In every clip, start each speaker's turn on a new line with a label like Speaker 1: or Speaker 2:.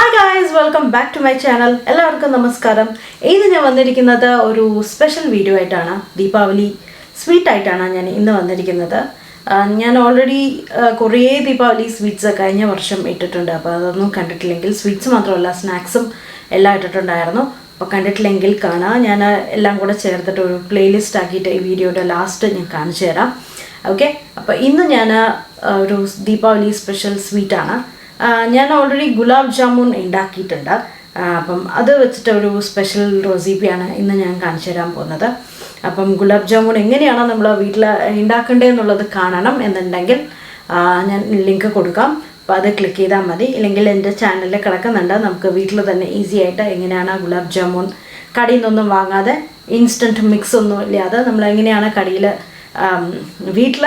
Speaker 1: Hi guys, welcome back to my channel. എല്ലാവർക്കും നമസ്കാരം. ഇന്ന് ഞാൻ വന്നിരിക്കുന്നത് ഒരു സ്പെഷ്യൽ വീഡിയോ ആയിട്ടാണ്. ദീപാവലി സ്വീറ്റ് ആയിട്ടാണ് ഞാൻ ഇന്ന് വന്നിരിക്കുന്നത്. ഞാൻ ഓൾറെഡി കുറേ ദീപാവലി സ്വീറ്റ്സ് കഴിഞ്ഞ വർഷം ഇട്ടിട്ടുണ്ട്. അപ്പോൾ അതൊന്നും കണ്ടിട്ടില്ലെങ്കിൽ സ്വീറ്റ്സ് മാത്രമല്ല സ്നാക്സും എല്ലാം ഇട്ടിട്ടുണ്ടായിരുന്നു. അപ്പോൾ കണ്ടിട്ടില്ലെങ്കിൽ കാണാം. ഞാൻ എല്ലാം കൂടെ ചേർത്തിട്ട് ഒരു പ്ലേലിസ്റ്റ് ആക്കിയിട്ട് ഈ വീഡിയോയുടെ ലാസ്റ്റ് ഞാൻ കാണിച്ചു തരാം. ഓക്കെ, അപ്പോൾ ഇന്ന് ഞാൻ ഒരു ദീപാവലി സ്പെഷ്യൽ സ്വീറ്റാണ്. ഞാൻ ഓൾറെഡി ഗുലാബ് ജാമുൻ ഉണ്ടാക്കിയിട്ടുണ്ട്. അപ്പം അത് വെച്ചിട്ട് ഒരു സ്പെഷ്യൽ റെസിപ്പിയാണ് ഇന്ന് ഞാൻ കാണിച്ചു തരാൻ പോകുന്നത്. അപ്പം ഗുലാബ് ജാമുൻ എങ്ങനെയാണ് നമ്മൾ വീട്ടിൽ ഉണ്ടാക്കേണ്ടതെന്നുള്ളത് കാണണം എന്നുണ്ടെങ്കിൽ ഞാൻ ലിങ്ക് കൊടുക്കാം. അപ്പോൾ അത് ക്ലിക്ക് ചെയ്താൽ മതി. ഇല്ലെങ്കിൽ എൻ്റെ ചാനലിൽ കിടക്കുന്നുണ്ട്. നമുക്ക് വീട്ടിൽ തന്നെ ഈസി ആയിട്ട് എങ്ങനെയാണ് ഗുലാബ് ജാമുൻ കടയിൽ നിന്നൊന്നും വാങ്ങാതെ ഇൻസ്റ്റൻറ്റ് മിക്സ് ഒന്നും ഇല്ലാതെ നമ്മൾ എങ്ങനെയാണ് കടയിൽ വീട്ടിൽ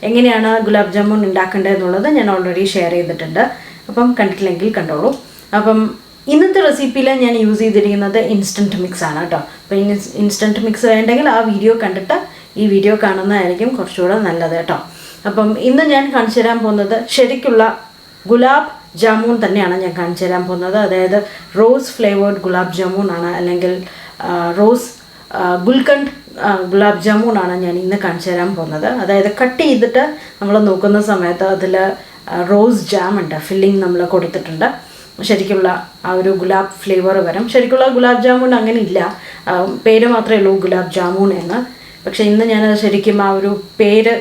Speaker 1: എങ്ങനെയാണ് ഗുലാബ് ജാമുൻ ഉണ്ടാക്കേണ്ടതെന്നുള്ളത് ഞാൻ ഓൾറെഡി ഷെയർ ചെയ്തിട്ടുണ്ട്. അപ്പം കണ്ടിട്ടില്ലെങ്കിൽ കണ്ടോളൂ. അപ്പം ഇന്നത്തെ റെസിപ്പിയിൽ ഞാൻ യൂസ് ചെയ്തിരിക്കുന്നത് ഇൻസ്റ്റൻറ്റ് മിക്സ് ആണ് കേട്ടോ. അപ്പോൾ ഇൻസ്റ്റൻറ്റ് മിക്സ് വേണ്ടെങ്കിൽ ആ വീഡിയോ കണ്ടിട്ട് ഈ വീഡിയോ കാണുന്നതായിരിക്കും കുറച്ചുകൂടെ നല്ലത് കേട്ടോ. അപ്പം ഇന്ന് ഞാൻ കാണിച്ചു തരാൻ പോകുന്നത് ശരിക്കുള്ള ഗുലാബ് ജാമുൻ തന്നെയാണ് ഞാൻ കാണിച്ചു തരാൻ പോകുന്നത്. അതായത് റോസ് ഫ്ലേവേർഡ് ഗുലാബ് ജാമുൻ ആണ്, അല്ലെങ്കിൽ ഗുൽക്കണ്ട് ഗുലാബ് ജാമുൻ ആണ് ഞാൻ ഇന്ന് കാണിച്ചു തരാൻ പോകുന്നത്. അതായത് കട്ട് ചെയ്തിട്ട് നമ്മൾ നോക്കുന്ന സമയത്ത് അതിൽ റോസ് ജാം ഉണ്ട്, ഫില്ലിങ് നമ്മൾ കൊടുത്തിട്ടുണ്ട്. ശരിക്കുള്ള ആ ഒരു ഗുലാബ് ഫ്ലേവർ വരും. ശരിക്കുള്ള ഗുലാബ് ജാമുൻ അങ്ങനെ ഇല്ല, പേര് മാത്രമേ ഉള്ളൂ ഗുലാബ് ജാമുൻ എന്ന്. പക്ഷേ ഇന്ന് ഞാൻ ശരിക്കും ആ ഒരു പേര്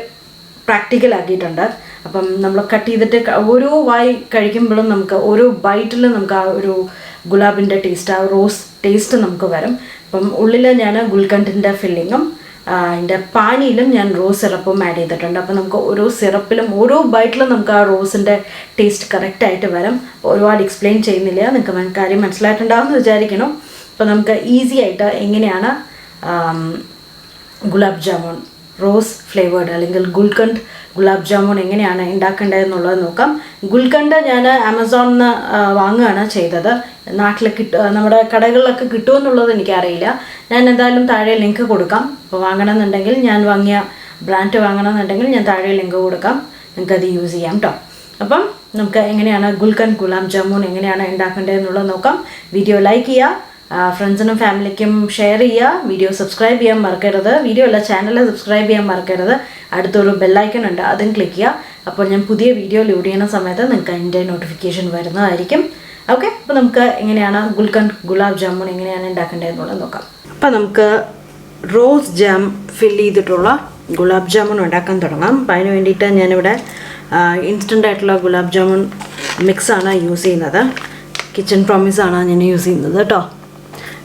Speaker 1: പ്രാക്ടിക്കൽ ആക്കിയിട്ടുണ്ട്. അപ്പം നമ്മൾ കട്ട് ചെയ്തിട്ട് ഓരോ വായി കഴിക്കുമ്പോഴും നമുക്ക് ഓരോ ബൈറ്റിൽ നമുക്ക് ആ ഒരു ഗുലാബിൻ്റെ ടേസ്റ്റ്, ആ റോസ് ടേസ്റ്റ് നമുക്ക് വരും. അപ്പം ഉള്ളിൽ ഞാൻ ഗുൽക്കണ്ടിൻ്റെ ഫില്ലിങ്ങും അതിൻ്റെ പാനിയിലും ഞാൻ റോസ് സിറപ്പും ആഡ് ചെയ്തിട്ടുണ്ട്. അപ്പോൾ നമുക്ക് ഓരോ സിറപ്പിലും ഓരോ ബൈറ്റിലും നമുക്ക് ആ റോസിൻ്റെ ടേസ്റ്റ് കറക്റ്റായിട്ട് വരും. ഒരുപാട് എക്സ്പ്ലെയിൻ ചെയ്യുന്നില്ല, നിങ്ങൾക്ക് കാര്യം മനസ്സിലായിട്ടുണ്ടാകുമെന്ന് വിചാരിക്കണം. അപ്പോൾ നമുക്ക് ഈസി ആയിട്ട് എങ്ങനെയാണ് ഗുലാബ് ജാമുൻ റോസ് ഫ്ലേവേർഡ് അല്ലെങ്കിൽ ഗുൽക്കണ്ട് ഗുലാബ് ജാമുൻ എങ്ങനെയാണ് ഉണ്ടാക്കേണ്ടതെന്നുള്ളത് നോക്കാം. ഗുൽക്കണ്ട് ഞാൻ ആമസോണിൽ നിന്ന് വാങ്ങുകയാണ് ചെയ്തത്. നാട്ടിൽ നമ്മുടെ കടകളിലൊക്കെ കിട്ടുമെന്നുള്ളത് എനിക്കറിയില്ല. ഞാൻ എന്തായാലും താഴെ ലിങ്ക് കൊടുക്കാം. അപ്പോൾ വാങ്ങണമെന്നുണ്ടെങ്കിൽ, ഞാൻ വാങ്ങിയ ബ്രാൻഡ് വാങ്ങണമെന്നുണ്ടെങ്കിൽ ഞാൻ താഴെ ലിങ്ക് കൊടുക്കാം, നിങ്ങൾക്കത് യൂസ് ചെയ്യാം കേട്ടോ. അപ്പം നമുക്ക് എങ്ങനെയാണ് ഗുൽക്കണ്ട് ഗുലാബ് ജാമുൻ എങ്ങനെയാണ് ഉണ്ടാക്കേണ്ടതെന്നുള്ളത് നോക്കാം. വീഡിയോ ലൈക്ക് ചെയ്യുക, ഫ്രണ്ട്സിനും ഫാമിലിക്കും ഷെയർ ചെയ്യുക, വീഡിയോ സബ്സ്ക്രൈബ് ചെയ്യാൻ മറക്കരുത്. വീഡിയോ അല്ല, ചാനൽ സബ്സ്ക്രൈബ് ചെയ്യാൻ മറക്കരുത്. അടുത്തൊരു ബെല്ലൈക്കൺ ഉണ്ട്, അതും ക്ലിക്ക് ചെയ്യുക. അപ്പോൾ ഞാൻ പുതിയ വീഡിയോ ലോഡ് ചെയ്യുന്ന സമയത്ത് നിങ്ങൾക്ക് അതിൻ്റെ നോട്ടിഫിക്കേഷൻ വരുന്നതായിരിക്കും. ഓക്കെ, അപ്പോൾ നമുക്ക് എങ്ങനെയാണ് ഗുൽക്കണ്ട് ഗുലാബ് ജാമുൻ എങ്ങനെയാണ് ഉണ്ടാക്കേണ്ടതെന്നുള്ളത് നോക്കാം. അപ്പോൾ നമുക്ക് റോസ് ജാം ഫില്ല് ചെയ്തിട്ടുള്ള ഗുലാബ് ജാമുൻ ഉണ്ടാക്കാൻ തുടങ്ങാം. അപ്പോൾ അതിന് വേണ്ടിയിട്ട് ഞാനിവിടെ ഇൻസ്റ്റൻ്റ് ആയിട്ടുള്ള ഗുലാബ് ജാമുൻ മിക്സാണ് യൂസ് ചെയ്യുന്നത്. കിച്ചൺ പ്രോമിസാണ് ഞാൻ യൂസ് ചെയ്യുന്നത് കേട്ടോ.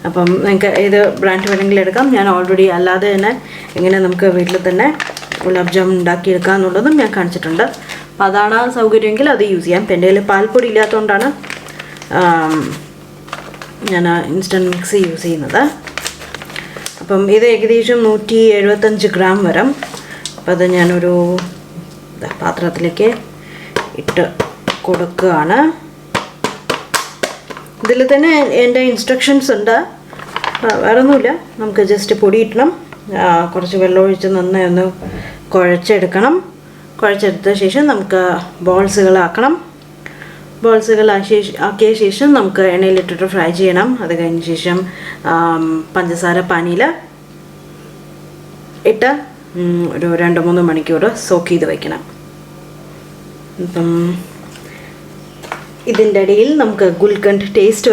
Speaker 1: അപ്പം നിങ്ങൾക്ക് ഏത് ബ്രാൻഡ് വേണമെങ്കിലും എടുക്കാം. ഞാൻ ഓൾറെഡി അല്ലാതെ തന്നെ എങ്ങനെ നമുക്ക് വീട്ടിൽ തന്നെ ഗുലാബ് ജാമുൻ ഉണ്ടാക്കിയെടുക്കുക എന്നുള്ളതും ഞാൻ കാണിച്ചിട്ടുണ്ട്. അപ്പം അതാണ് സൗകര്യമെങ്കിൽ അത് യൂസ് ചെയ്യാം. എൻ്റെ കയ്യിൽ പാൽപ്പൊടി ഇല്ലാത്തതുകൊണ്ടാണ് ഞാൻ ഇൻസ്റ്റൻറ്റ് മിക്സ് യൂസ് ചെയ്യുന്നത്. അപ്പം ഇത് ഏകദേശം 175 ഗ്രാം വരും. അപ്പം അത് ഞാനൊരു പാത്രത്തിലേക്ക് ഇട്ട് കൊടുക്കുകയാണ്. ഇതിൽ തന്നെ എൻ്റെ ഇൻസ്ട്രക്ഷൻസ് ഉണ്ട്, വേറെ ഒന്നുമില്ല. നമുക്ക് ജസ്റ്റ് പൊടി ഇടണം, കുറച്ച് വെള്ളം ഒഴിച്ച് നന്നായി ഒന്ന് കുഴച്ചെടുക്കണം. കുഴച്ചെടുത്ത ശേഷം നമുക്ക് ബോൾസുകളാക്കണം. ആക്കിയ ശേഷം നമുക്ക് എണ്ണയിലിട്ടിട്ട് ഫ്രൈ ചെയ്യണം. അത് കഴിഞ്ഞ ശേഷം പഞ്ചസാര പാനിയിൽ ഇട്ട് ഒരു 2-3 മണിക്കൂർ സോക്ക് ചെയ്ത് വയ്ക്കണം. ഇപ്പം ഇതിൻ്റെ ഇടയിൽ നമുക്ക് ഗുൽക്കണ്ട് ടേസ്റ്റ്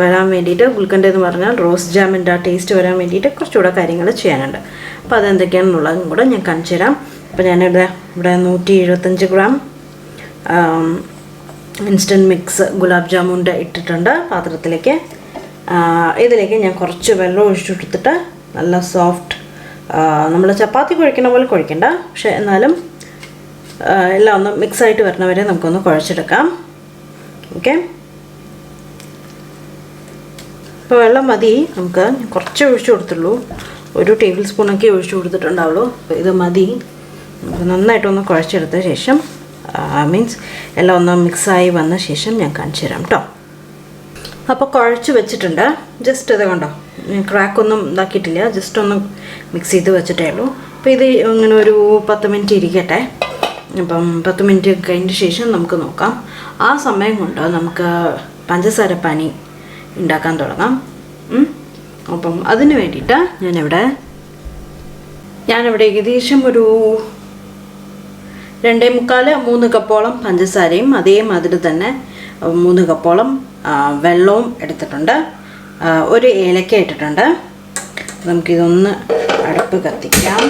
Speaker 1: വരാൻ വേണ്ടിയിട്ട്, ഗുൽക്കണ്ട് എന്ന് പറഞ്ഞാൽ റോസ് ജാമിൻ്റെ ടേസ്റ്റ് വരാൻ വേണ്ടിയിട്ട് കുറച്ചുകൂടെ കാര്യങ്ങൾ ചെയ്യാനുണ്ട്. അപ്പോൾ അതെന്തൊക്കെയാണെന്നുള്ളതും കൂടെ ഞാൻ കാണിച്ചു തരാം. അപ്പോൾ ഞാനിവിടെ 175 ഗ്രാം ഇൻസ്റ്റൻറ്റ് മിക്സ് ഗുലാബ് ജാമുൻ്റെ ഇട്ടിട്ടുണ്ട് പാത്രത്തിലേക്ക്. ഇതിലേക്ക് ഞാൻ കുറച്ച് വെള്ളം ഒഴിച്ചു കൊടുത്തിട്ട് നല്ല സോഫ്റ്റ്, നമ്മൾ ചപ്പാത്തി കുഴക്കണ പോലെ കുഴക്കണ്ട, പക്ഷേ എന്നാലും എല്ലാം ഒന്ന് മിക്സായിട്ട് വരണവരെ നമുക്കൊന്ന് കുഴച്ചെടുക്കാം. ഓക്കെ, ഇപ്പോൾ വെള്ളം മതി. നമുക്ക് കുറച്ച് ഒഴിച്ചു കൊടുത്തുള്ളൂ, 1 ടേബിൾ സ്പൂണൊക്കെ ഒഴിച്ചു കൊടുത്തിട്ടുണ്ടാവുള്ളൂ. അപ്പോൾ ഇത് മതി. നമുക്ക് നന്നായിട്ടൊന്ന് കുഴച്ചെടുത്ത ശേഷം മീൻസ് എല്ലാം ഒന്ന് മിക്സായി വന്ന ശേഷം ഞാൻ കാണിച്ചു തരാം കേട്ടോ. അപ്പോൾ കുഴച്ച് വെച്ചിട്ടുണ്ട്. ജസ്റ്റ് ഇത് കണ്ടോ, ക്രാക്കൊന്നും ഇതാക്കിയിട്ടില്ല, ജസ്റ്റ് ഒന്ന് മിക്സ് ചെയ്ത് വെച്ചിട്ടേ ഉള്ളൂ. അപ്പോൾ ഇത് ഇങ്ങനെ ഒരു 10 മിനിറ്റ് ഇരിക്കട്ടെ. അപ്പം 10 മിനിറ്റ് കഴിഞ്ഞ ശേഷം നമുക്ക് നോക്കാം. ആ സമയം കൊണ്ട് നമുക്ക് പഞ്ചസാരപ്പാനി ഉണ്ടാക്കാൻ തുടങ്ങാം. അപ്പം അതിന് വേണ്ടിയിട്ട് ഞാനിവിടെ ഏകദേശം ഒരു 2.25-3 കപ്പോളം പഞ്ചസാരയും അതേമാതിരി തന്നെ 3 കപ്പോളം വെള്ളവും എടുത്തിട്ടുണ്ട്. ഒരു ഏലക്ക ഇട്ടിട്ടുണ്ട്. നമുക്കിതൊന്ന് അടുപ്പ് കത്തിക്കാം.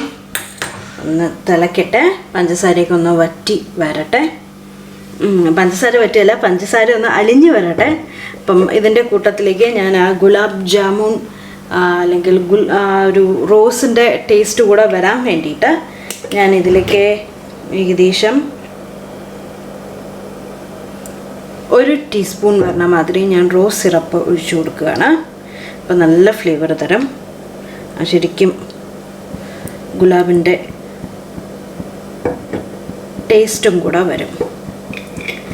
Speaker 1: ഒന്ന് തിളക്കട്ടെ. പഞ്ചസാരയൊക്കെ ഒന്ന് വറ്റി വരട്ടെ. പഞ്ചസാര വറ്റിയല്ല, പഞ്ചസാര ഒന്ന് അലിഞ്ഞ് വരട്ടെ. അപ്പം ഇതിൻ്റെ കൂട്ടത്തിലേക്ക് ഞാൻ ഗുലാബ് ജാമുൻ അല്ലെങ്കിൽ ഒരു റോസിൻ്റെ ടേസ്റ്റ് കൂടെ വരാൻ വേണ്ടിയിട്ട് ഞാൻ ഇതിലേക്ക് ഏകദേശം 1 ടീസ്പൂൺ വരുന്ന മാതിരി ഞാൻ റോസ് സിറപ്പ് ഒഴിച്ചു കൊടുക്കുകയാണ്. അപ്പോൾ നല്ല ഫ്ലേവർ തരും. ശരിക്കും ഗുലാബിൻ്റെ ടേസ്റ്റും കൂടെ വരും.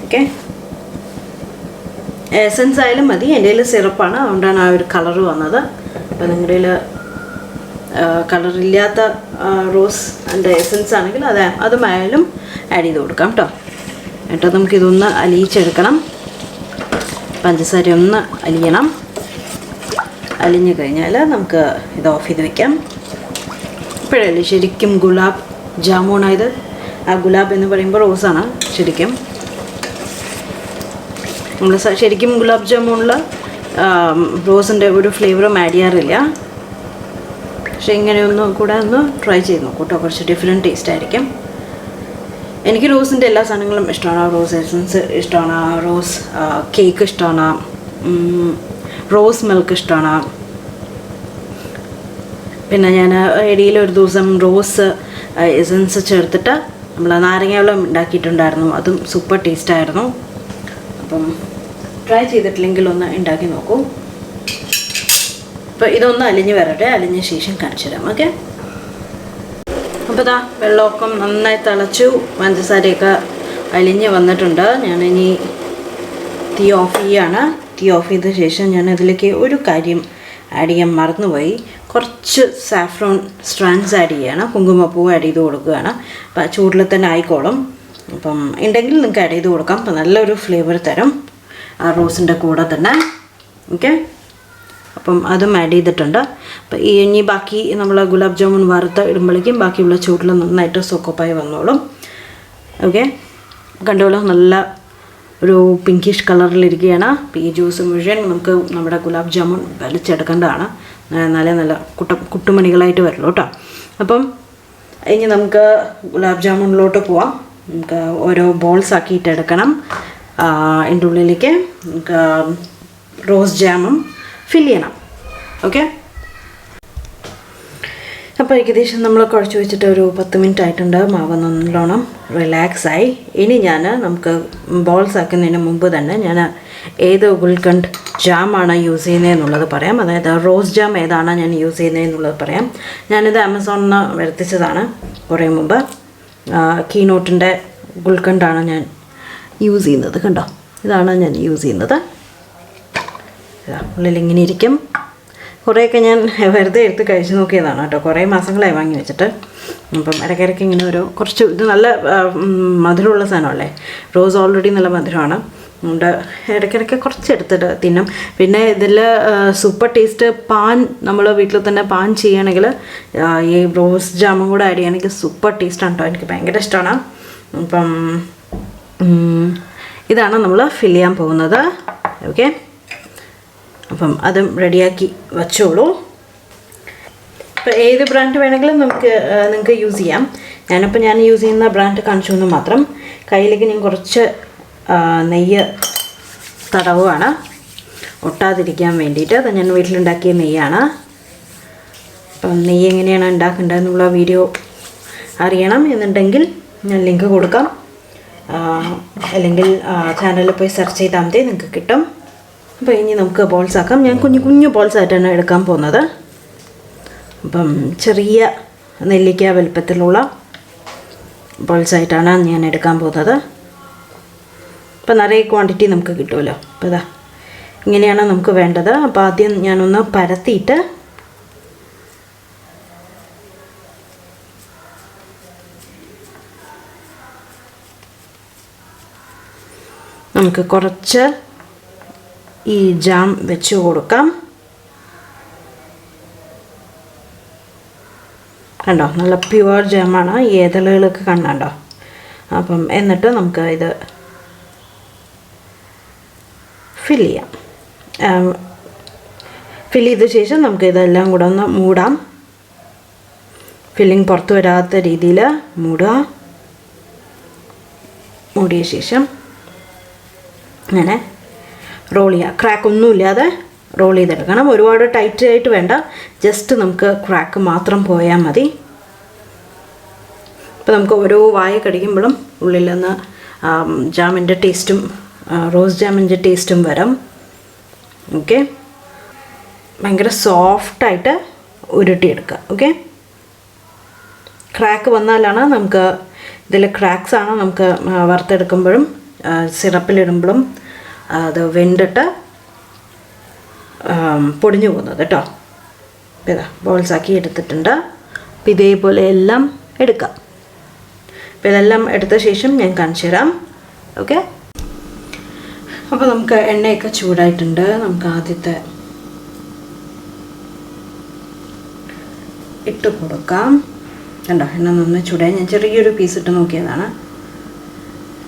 Speaker 1: ഓക്കെ, എസൻസ് ആയാലും മതി. എൻ്റെ കയ്യിൽ സിറപ്പാണ്, അതുകൊണ്ടാണ് ആ ഒരു കളറ് വന്നത്. അപ്പോൾ നിങ്ങളുടെ കയ്യിൽ കളറില്ലാത്ത റോസ് അതിൻ്റെ എസൻസ് ആണെങ്കിൽ അതുമായാലും ആഡ് ചെയ്ത് കൊടുക്കാം കേട്ടോ. എന്നിട്ട് നമുക്കിതൊന്ന് അലിയിച്ചെടുക്കണം. പഞ്ചസാര ഒന്ന് അലിയണം. അലിഞ്ഞു കഴിഞ്ഞാൽ നമുക്ക് ഇത് ഓഫ് ചെയ്ത് വയ്ക്കാം. ഇപ്പോഴല്ലേ ശരിക്കും ഗുലാബ് ജാമുനായത്. ആ ഗുലാബ് എന്ന് പറയുമ്പോൾ റോസാണ് ശരിക്കും. നമ്മൾ ശരിക്കും ഗുലാബ് ജാമുനിൽ റോസിൻ്റെ ഒരു ഫ്ലേവറും ആഡ് ചെയ്യാറില്ല. പക്ഷെ ഇങ്ങനെയൊന്ന് കൂടെ ഒന്ന് ട്രൈ ചെയ്ത് നോക്കൂ കേട്ടോ. കുറച്ച് ഡിഫറെൻറ്റ് ടേസ്റ്റ് ആയിരിക്കും. എനിക്ക് റോസിൻ്റെ എല്ലാ സാധനങ്ങളും ഇഷ്ടമാണ്. റോസ് എസൻസ് ഇഷ്ടമാണ്, റോസ് കേക്ക് ഇഷ്ടമാണ്, റോസ് മിൽക്ക് ഇഷ്ടമാണ്. പിന്നെ ഞാൻ ഇടയിൽ ഒരു ദിവസം റോസ് എസൻസ് ചേർത്തിട്ട് നമ്മൾ നാരങ്ങ വെള്ളം ഉണ്ടാക്കിയിട്ടുണ്ടായിരുന്നു. അതും സൂപ്പർ ടേസ്റ്റായിരുന്നു. അപ്പം ട്രൈ ചെയ്തിട്ടില്ലെങ്കിൽ ഒന്ന് ഉണ്ടാക്കി നോക്കൂ. അപ്പോൾ ഇതൊന്ന് അലിഞ്ഞ് വരട്ടെ. അലിഞ്ഞ ശേഷം കാണിച്ചു തരാം. ഓക്കെ, അപ്പോൾ ഇതാ വെള്ളമൊക്കെ നന്നായി തിളച്ചു. പഞ്ചസാരയൊക്കെ അലിഞ്ഞ് വന്നിട്ടുണ്ട്. ഞാനിനി തീ ഓഫ് ചെയ്യാണ്. തീ ഓഫ് ചെയ്ത ശേഷം ഞാൻ അതിലേക്ക് ഒരു കാര്യം ആഡ് ചെയ്യാൻ മറന്നുപോയി. കുറച്ച് സാഫ്രോൺ സ്ട്രാൻഡ്സ് ആഡ് ചെയ്യണം. കുങ്കുമപ്പൂവ് ആഡ് ചെയ്ത് കൊടുക്കുകയാണ്. അപ്പം ചൂടിൽ തന്നെ ആയിക്കോളും. അപ്പം ഉണ്ടെങ്കിൽ നിങ്ങൾക്ക് ആഡ് ചെയ്ത് കൊടുക്കാം. അപ്പം നല്ലൊരു ഫ്ലേവർ തരും ആ റോസിൻ്റെ കൂടെ തന്നെ. ഓക്കെ, അപ്പം അതും ആഡ് ചെയ്തിട്ടുണ്ട്. അപ്പം ഇനി ബാക്കി നമ്മൾ ഗുലാബ് ജാമുൻ വറുത്ത് ഇടുമ്പോഴേക്കും ബാക്കിയുള്ള ചൂടിൽ നന്നായിട്ട് സോക്കോപ്പായി വന്നോളും. ഓക്കെ, കണ്ടോളൂ നല്ല ഒരു പിങ്കിഷ് കളറിലിരിക്കുകയാണ്. അപ്പോൾ ഈ ജ്യൂസ് മുഴുവൻ നമുക്ക് നമ്മുടെ ഗുലാബ് ജാമുൻ വലിച്ചെടുക്കേണ്ടതാണ്. എന്നാലേ നല്ല കുട്ടുമണികളായിട്ട് വരുള്ളൂ കേട്ടോ. അപ്പം ഇനി നമുക്ക് ഗുലാബ് ജാമുനിലോട്ട് പോവാം. നമുക്ക് ഓരോ ബോൾസ് ആക്കിയിട്ട് എടുക്കണം. അതിൻ്റെ ഉള്ളിലേക്ക് നമുക്ക് റോസ് ജാമും ഫില്ല് ചെയ്യണം. ഓക്കെ, അപ്പോൾ ഏകദേശം നമ്മൾ കുഴച്ച് വെച്ചിട്ട് ഒരു 10 മിനിറ്റ് ആയിട്ടുണ്ട്. മാവ് നല്ലോണം റിലാക്സായി. ഇനി നമുക്ക് ബോൾസ് ആക്കുന്നതിന് മുമ്പ് തന്നെ ഞാൻ ഏത് ഗുൽക്കണ്ട് ജാമാണ് യൂസ് ചെയ്യുന്നതെന്നുള്ളത് പറയാം. അതായത് റോസ് ജാം ഏതാണ് ഞാൻ യൂസ് ചെയ്യുന്നതെന്നുള്ളത് പറയാം. ഞാനിത് ആമസോണിൽ നിന്ന് വരുത്തിച്ചതാണ് കുറേ മുമ്പ്. കീനോട്ടിൻ്റെ ഗുൽക്കണ്ടാണ് ഞാൻ യൂസ് ചെയ്യുന്നത്. കണ്ടോ, ഇതാണ് ഞാൻ യൂസ് ചെയ്യുന്നത്. ഉള്ളിലിങ്ങനെ ഇരിക്കും. കുറേയൊക്കെ ഞാൻ വെറുതെ എടുത്ത് കഴിച്ച് നോക്കിയതാണ് കേട്ടോ. കുറേ മാസങ്ങളായി വാങ്ങി വെച്ചിട്ട്. അപ്പം ഇടയ്ക്കിടയ്ക്ക് ഇങ്ങനെ കുറച്ച് ഇത് നല്ല മധുരമുള്ള സാധനമല്ലേ. റോസ് ഓൾറെഡി നല്ല മധുരമാണ്. അതുകൊണ്ട് ഇടയ്ക്കിടയ്ക്ക് കുറച്ച് എടുത്തിട്ട് തിന്നും. പിന്നെ ഇതിൽ സൂപ്പർ ടേസ്റ്റ് പാൻ നമ്മൾ വീട്ടിൽ തന്നെ പാൻ ചെയ്യുകയാണെങ്കിൽ ഈ റോസ് ജാമും കൂടെ ആഡ് ചെയ്യുകയാണെങ്കിൽ സൂപ്പർ ടേസ്റ്റാണ് കേട്ടോ. എനിക്ക് ഭയങ്കര ഇഷ്ടമാണ്. അപ്പം ഇതാണ് നമ്മൾ ഫില്ല് ചെയ്യാൻ പോകുന്നത്. ഓക്കെ, അപ്പം അതും റെഡിയാക്കി വച്ചോളൂ. ഇപ്പോൾ ഏത് ബ്രാൻഡ് വേണമെങ്കിലും നിങ്ങൾക്ക് യൂസ് ചെയ്യാം. ഞാൻ യൂസ് ചെയ്യുന്ന ബ്രാൻഡ് കാണിച്ചു എന്ന് മാത്രം. കയ്യിലേക്ക് ഞാൻ കുറച്ച് നെയ്യ് തടവുകയാണ് ഒട്ടാതിരിക്കാൻ വേണ്ടിയിട്ട്. അത് ഞാൻ വീട്ടിലുണ്ടാക്കിയ നെയ്യാണ്. അപ്പം നെയ്യ് എങ്ങനെയാണ് ഉണ്ടാക്കേണ്ടതെന്നുള്ള വീഡിയോ അറിയണം എന്നുണ്ടെങ്കിൽ ഞാൻ ലിങ്ക് കൊടുക്കാം. അല്ലെങ്കിൽ ചാനലിൽ പോയി സെർച്ച് ചെയ്താൽ മതി, നിങ്ങൾക്ക് കിട്ടും. അപ്പോൾ ഇനി നമുക്ക് ബോൾസ് ആക്കാം. ഞാൻ കുഞ്ഞു ബോൾസ് ആയിട്ടാണ് എടുക്കാൻ പോകുന്നത്. അപ്പം ചെറിയ നെല്ലിക്ക വലുപ്പത്തിലുള്ള ബോൾസ് ആയിട്ടാണ് ഞാൻ എടുക്കാൻ പോകുന്നത്. അപ്പോൾ നിറയെ ക്വാണ്ടിറ്റി നമുക്ക് കിട്ടുമല്ലോ. അപ്പോൾ ഇതാ ഇങ്ങനെയാണ് നമുക്ക് വേണ്ടത്. അപ്പോൾ ആദ്യം ഞാനൊന്ന് പരത്തിയിട്ട് നമുക്ക് കുറച്ച് ഈ ജാം വെച്ച് കൊടുക്കാം. കണ്ടോ, നല്ല പ്യുവർ ജാമാണ്. ഈ ഏതളുകളൊക്കെ കണ്ടോ. അപ്പം എന്നിട്ട് നമുക്ക് ഇത് ഫില്ല് ചെയ്യാം. ഫില്ല് ചെയ്ത ശേഷം നമുക്ക് ഇതെല്ലാം കൂടെ ഒന്ന് മൂടാം. ഫില്ലിങ് പുറത്ത് വരാത്ത രീതിയിൽ മൂടുക. മൂടിയ ശേഷം അങ്ങനെ റോൾ ചെയ്യുക. ക്രാക്കൊന്നുമില്ലാതെ റോൾ ചെയ്തെടുക്കണം. ഒരുപാട് ടൈറ്റ് ആയിട്ട് വേണ്ട, ജസ്റ്റ് നമുക്ക് ക്രാക്ക് മാത്രം പോയാൽ മതി. അപ്പോൾ നമുക്ക് ഓരോ വായ കടിക്കുമ്പോഴും ഉള്ളിൽ നിന്ന് ജാമിൻ്റെ ടേസ്റ്റും റോസ് ജാമിൻ്റെ ടേസ്റ്റും വരും. ഓക്കെ, ഭയങ്കര സോഫ്റ്റായിട്ട് ഉരുട്ടിയെടുക്കുക. ഓക്കെ, ക്രാക്ക് വന്നാലാണ് നമുക്ക് ഇതിൽ ക്രാക്സാണ് നമുക്ക് വറുത്തെടുക്കുമ്പോഴും സിറപ്പിലിടുമ്പോഴും അത് വെന്തിട്ട് പൊടിഞ്ഞു പോകുന്നത് കേട്ടോ. അപ്പോൾ ഇതാ ബോൾസാക്കി എടുത്തിട്ടുണ്ട്. അപ്പോൾ ഇതേപോലെ എല്ലാം എടുക്കാം. അപ്പോൾ ഇതെല്ലാം എടുത്ത ശേഷം ഞാൻ കാണിച്ചു തരാം. ഓക്കെ, അപ്പോൾ നമുക്ക് എണ്ണയൊക്കെ ചൂടായിട്ടുണ്ട്. നമുക്ക് ആദ്യത്തെ ഇട്ട് കൊടുക്കാം. കണ്ടോ, എണ്ണ നന്നായി ചൂടായി. ഞാൻ ചെറിയൊരു പീസ് ഇട്ട് നോക്കിയതാണ്.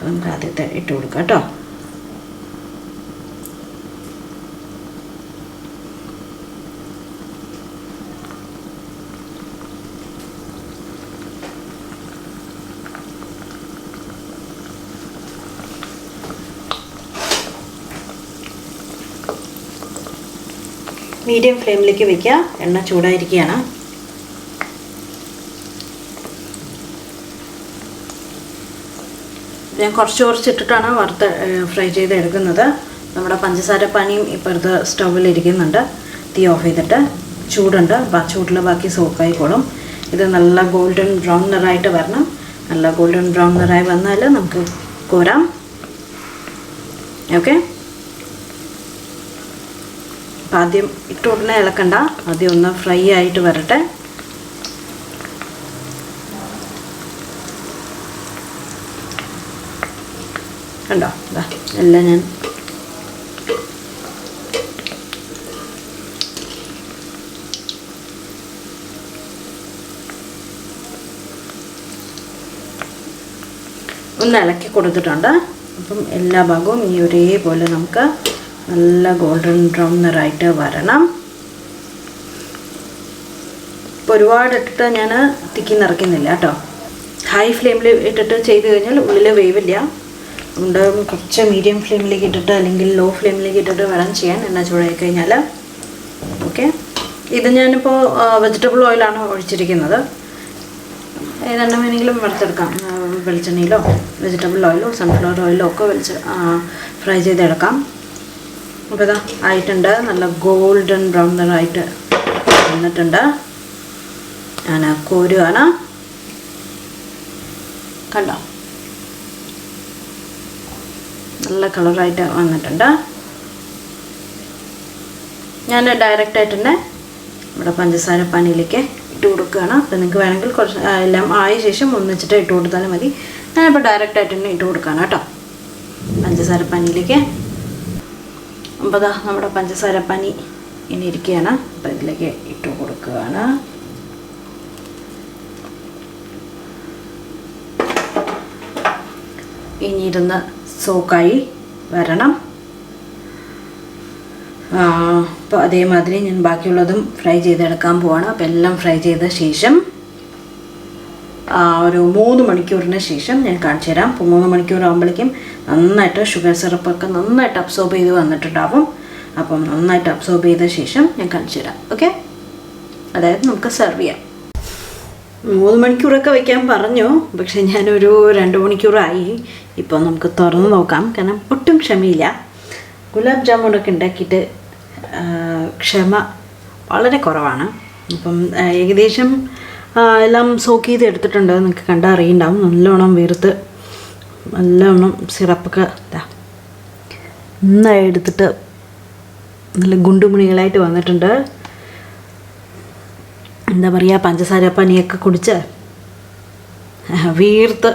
Speaker 1: നമുക്ക് ആദ്യത്തെ ഇട്ട് കൊടുക്കാം കേട്ടോ. മീഡിയം ഫ്ലെയിമിലേക്ക് വയ്ക്കുക. എണ്ണ ചൂടായിരിക്കുകയാണ്. ഞാൻ കുറച്ചിട്ടിട്ടാണ് വറുത്ത് ഫ്രൈ ചെയ്ത് എടുക്കുന്നത്. നമ്മുടെ പഞ്ചസാര പാനിയും ഇപ്പുറത്ത് സ്റ്റൗവിലിരിക്കുന്നുണ്ട്. തീ ഓഫ് ചെയ്തിട്ട് ചൂടുണ്ട്. ചൂടിൽ ബാക്കി സോക്കായിക്കോളും. ഇത് നല്ല ഗോൾഡൻ ബ്രൗൺ നിറായിട്ട് വരണം. നല്ല ഗോൾഡൻ ബ്രൗൺ നിറായി വന്നാൽ നമുക്ക് കോരാം. ഓക്കെ, അപ്പം ആദ്യം ഇട്ട് ഉടനെ ഇളക്കണ്ട, ആദ്യം ഒന്ന് ഫ്രൈ ആയിട്ട് വരട്ടെ. കണ്ടോ, ഇതാ എല്ലാം ഞാൻ ഒന്ന് ഇളക്കി കൊടുത്തിട്ടുണ്ട്. അപ്പം എല്ലാ ഭാഗവും ഈ ഒരേപോലെ നമുക്ക് നല്ല ഗോൾഡൻ ബ്രൗൺ നിറായിട്ട് വരണം. ഇപ്പോൾ ഒരുപാട് ഇട്ടിട്ട് ഞാൻ തിക്കി നിറയ്ക്കുന്നില്ല കേട്ടോ. ഹൈ ഫ്ലെയിമിൽ ഇട്ടിട്ട് ചെയ്ത് കഴിഞ്ഞാൽ ഉള്ളിൽ വേവില്ല. അതുകൊണ്ട് കുറച്ച് മീഡിയം ഫ്ലെയിമിലേക്ക് ഇട്ടിട്ട് അല്ലെങ്കിൽ ലോ ഫ്ലെയിമിലേക്ക് ഇട്ടിട്ട് വേണം ചെയ്യാൻ, എണ്ണ ചൂടായി കഴിഞ്ഞാൽ. ഓക്കെ, ഇത് ഞാനിപ്പോൾ വെജിറ്റബിൾ ഓയിലാണ് ഒഴിച്ചിരിക്കുന്നത്. ഏതെണ്ണ വേണമെങ്കിലും വറുത്തെടുക്കാം. വെളിച്ചെണ്ണയിലോ വെജിറ്റബിൾ ഓയിലോ സൺഫ്ലവർ ഓയിലോ ഒക്കെ ഫ്രൈ ചെയ്തെടുക്കാം. അപ്പോൾ ഇതാ ആയിട്ടുണ്ട്. നല്ല ഗോൾഡൻ ബ്രൗൺ നിറായിട്ട് വന്നിട്ടുണ്ട്. ഞാൻ കോരുകയാണ്. കണ്ടോ, നല്ല കളറായിട്ട് വന്നിട്ടുണ്ട്. ഞാൻ ഡയറക്റ്റായിട്ട് തന്നെ നമ്മുടെ പഞ്ചസാര പാനിയിലേക്ക് ഇട്ട് കൊടുക്കുകയാണ്. അപ്പോൾ നിങ്ങൾക്ക് വേണമെങ്കിൽ കുറച്ച് എല്ലാം ആയ ശേഷം ഒന്നിച്ചിട്ട് ഇട്ട് കൊടുത്താലും മതി. ഞാനിപ്പോൾ ഡയറക്റ്റായിട്ട് തന്നെ ഇട്ട് കൊടുക്കുകയാണ് കേട്ടോ പഞ്ചസാര പാനിയിലേക്ക്. അപ്പോൾ ദാ നമ്മുടെ പഞ്ചസാര പാനി ഇനി ഇരിക്കുകയാണ്. അപ്പോൾ ഇതിലേക്ക് ഇട്ട് കൊടുക്കുകയാണ്. ഇനി ഇരുന്ന് സോക്കായി വരണം. അപ്പോൾ അതേമാതിരി ഞാൻ ബാക്കിയുള്ളതും ഫ്രൈ ചെയ്തെടുക്കാൻ പോവാണ്. അപ്പോൾ എല്ലാം ഫ്രൈ ചെയ്ത ശേഷം ഒരു 3 മണിക്കൂറിന് ശേഷം ഞാൻ കാണിച്ചു തരാം. അപ്പോൾ 3 മണിക്കൂർ ആകുമ്പോഴേക്കും നന്നായിട്ട് ഷുഗർ സിറപ്പൊക്കെ നന്നായിട്ട് അബ്സോർബ് ചെയ്ത് വന്നിട്ടുണ്ടാവും. അപ്പം നന്നായിട്ട് അബ്സോർബ് ചെയ്ത ശേഷം ഞാൻ കാണിച്ചു തരാം. ഓക്കെ, അതായത് നമുക്ക് സെർവ് ചെയ്യാം. 3 മണിക്കൂറൊക്കെ വയ്ക്കാൻ പറഞ്ഞു, പക്ഷേ ഞാനൊരു 2 മണിക്കൂറായി. ഇപ്പോൾ നമുക്ക് തുറന്ന് നോക്കാം. കാരണം ഒട്ടും ക്ഷമയില്ല. ഗുലാബ് ജാമുനൊക്കെ ഉണ്ടാക്കിയിട്ട് ക്ഷമ വളരെ കുറവാണ്. അപ്പം ഏകദേശം എല്ലാം സോക്ക് ചെയ്ത് എടുത്തിട്ടുണ്ട്. നിങ്ങൾക്ക് കണ്ടാൽ അറിയുണ്ടാവും. നല്ലോണം വീർത്ത് നല്ലോണം സിറപ്പൊക്കെ നന്നായി എടുത്തിട്ട് നല്ല ഗുണ്ടുമണികളായിട്ട് വന്നിട്ടുണ്ട്. എന്താ പറയുക, പഞ്ചസാര പനിയൊക്കെ കുടിച്ച് വീർത്ത്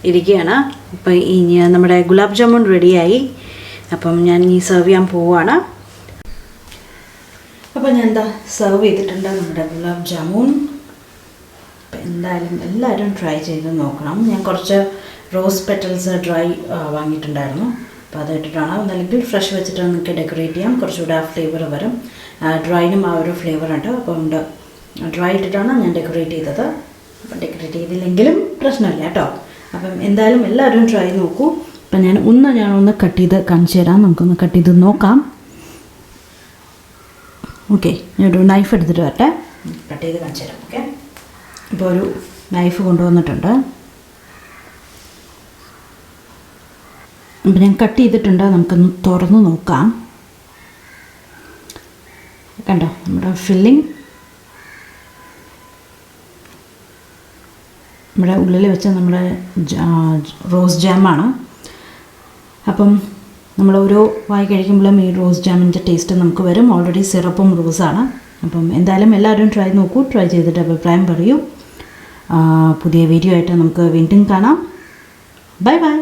Speaker 1: ഇരിക്കുകയാണ്. അപ്പോൾ ഇനി നമ്മുടെ ഗുലാബ് ജാമുൻ റെഡിയായി. അപ്പം ഞാൻ ഈ സെർവ് ചെയ്യാൻ പോവുകയാണ്. അപ്പോൾ ഞാൻ എന്താ സെർവ് ചെയ്തിട്ടുണ്ട് നമ്മുടെ ഗുലാബ് ജാമുൻ. അപ്പം എന്തായാലും എല്ലാവരും ട്രൈ ചെയ്ത് നോക്കണം. ഞാൻ കുറച്ച് റോസ് പെറ്റൽസ് ഡ്രൈ വാങ്ങിയിട്ടുണ്ടായിരുന്നു. അപ്പോൾ അതിട്ടിട്ടാണ്, ഒന്നല്ലെങ്കിൽ ഫ്രഷ് വെച്ചിട്ട് നിങ്ങൾക്ക് ഡെക്കറേറ്റ് ചെയ്യാം, കുറച്ചുകൂടെ ആ ഫ്ലേവർ വരും. ഡ്രൈനും ആ ഒരു ഫ്ലേവർ ഉണ്ട്. അപ്പം ഡ്രൈ ഇട്ടിട്ടാണ് ഞാൻ ഡെക്കറേറ്റ് ചെയ്തത്. അപ്പം ഡെക്കറേറ്റ് ചെയ്തില്ലെങ്കിലും പ്രശ്നമില്ല കേട്ടോ. അപ്പം എന്തായാലും എല്ലാവരും ട്രൈ നോക്കൂ. അപ്പം ഞാനൊന്ന് കട്ട് ചെയ്ത് കാണിച്ചു തരാം. നമുക്കൊന്ന് കട്ട് ചെയ്ത് നോക്കാം. ഓക്കെ, ഞാനൊരു നൈഫ് എടുത്തിട്ട് വരട്ടെ, കട്ട് ചെയ്ത് കാണിച്ചു തരാം. ഓക്കെ, ഇപ്പോൾ ഒരു നൈഫ് കൊണ്ടുവന്നിട്ടുണ്ട്. അപ്പം ഞാൻ കട്ട് ചെയ്തിട്ടുണ്ട്. നമുക്കൊന്ന് തുറന്ന് നോക്കാം. കണ്ടോ, നമ്മുടെ ഫില്ലിങ് നമ്മുടെ ഉള്ളിൽ വെച്ച നമ്മുടെ റോസ് ജാമാണ്. അപ്പം നമ്മൾ ഓരോ വായി കഴിക്കുമ്പോഴും ഈ റോസ് ജാമിൻ്റെ ടേസ്റ്റ് നമുക്ക് വരും. ഓൾറെഡി സിറപ്പും റോസാണ്. അപ്പം എന്തായാലും എല്ലാവരും ട്രൈ നോക്കൂ. ട്രൈ ചെയ്തിട്ട് അഭിപ്രായം പറയൂ. പുതിയ വീഡിയോ ആയിട്ട് നമുക്ക് വീണ്ടും കാണാം. Bye bye.